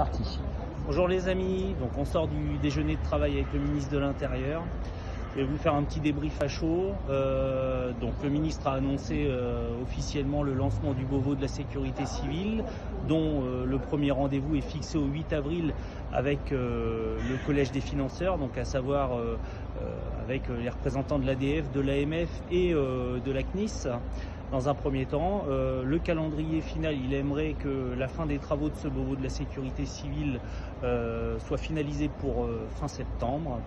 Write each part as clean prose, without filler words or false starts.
Parti. Bonjour les amis, donc on sort du déjeuner de travail avec le ministre de l'Intérieur. Je vais vous faire un petit débrief à chaud. Donc le ministre a annoncé officiellement le lancement du Beauvau de la sécurité civile, dont le premier rendez-vous est fixé au 8 avril avec le collège des financeurs, donc à savoir avec les représentants de l'ADF, de l'AMF et de la CNIS. Dans un premier temps, le calendrier final, il aimerait que la fin des travaux de ce Beauvau de la sécurité civile soit finalisée pour fin septembre.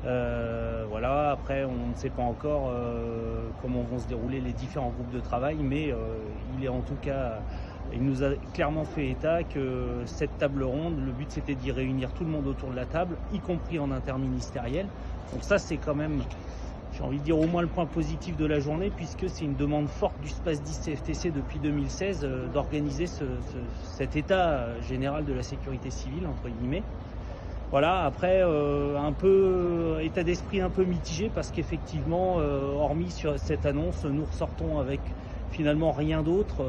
Voilà, après on ne sait pas encore comment vont se dérouler les différents groupes de travail, mais il nous a clairement fait état que cette table ronde, le but c'était d'y réunir tout le monde autour de la table, y compris en interministériel. Donc ça c'est quand même, j'ai envie de dire, au moins le point positif de la journée, puisque c'est une demande forte du SPACE 10 CFTC depuis 2016 d'organiser cet état général de la sécurité civile, entre guillemets. Voilà, après, un peu état d'esprit un peu mitigé, parce qu'effectivement, hormis sur cette annonce, nous ressortons avec finalement rien d'autre,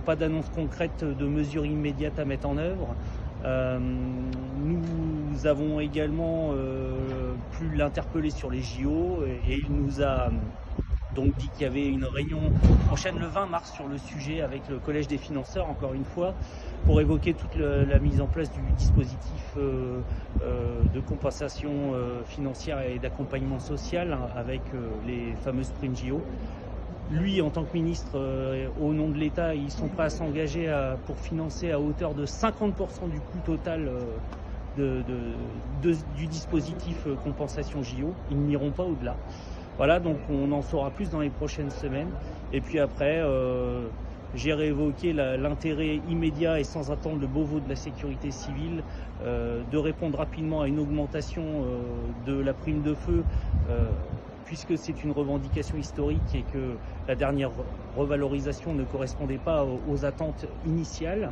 pas d'annonce concrète de mesures immédiates à mettre en œuvre. Nous avons également pu l'interpeller sur les JO et il nous a donc dit qu'il y avait une réunion prochaine le 20 mars sur le sujet avec le collège des financeurs, encore une fois, pour évoquer toute la mise en place du dispositif de compensation financière et d'accompagnement social avec les fameuses primes JO. Lui, en tant que ministre, au nom de l'État, ils sont prêts à s'engager pour financer à hauteur de 50% du coût total du dispositif compensation JO. Ils n'iront pas au-delà. Voilà, donc on en saura plus dans les prochaines semaines. Et puis après, j'ai réévoqué l'intérêt immédiat et sans attendre le Beauvau de la sécurité civile de répondre rapidement à une augmentation de la prime de feu, puisque c'est une revendication historique et que la dernière revalorisation ne correspondait pas aux attentes initiales.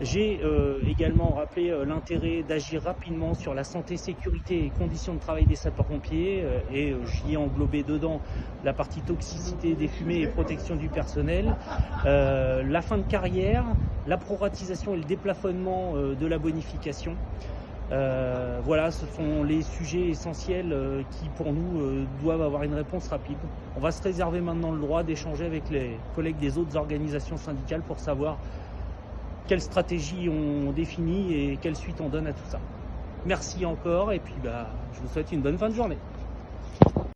J'ai également rappelé l'intérêt d'agir rapidement sur la santé, sécurité et conditions de travail des sapeurs-pompiers et j'y ai englobé dedans la partie toxicité des fumées et protection du personnel, la fin de carrière, la proratisation et le déplafonnement de la bonification. Voilà, ce sont les sujets essentiels qui pour nous doivent avoir une réponse rapide. On va se réserver maintenant le droit d'échanger avec les collègues des autres organisations syndicales pour savoir quelle stratégie on définit et quelle suite on donne à tout ça. Merci encore et puis je vous souhaite une bonne fin de journée.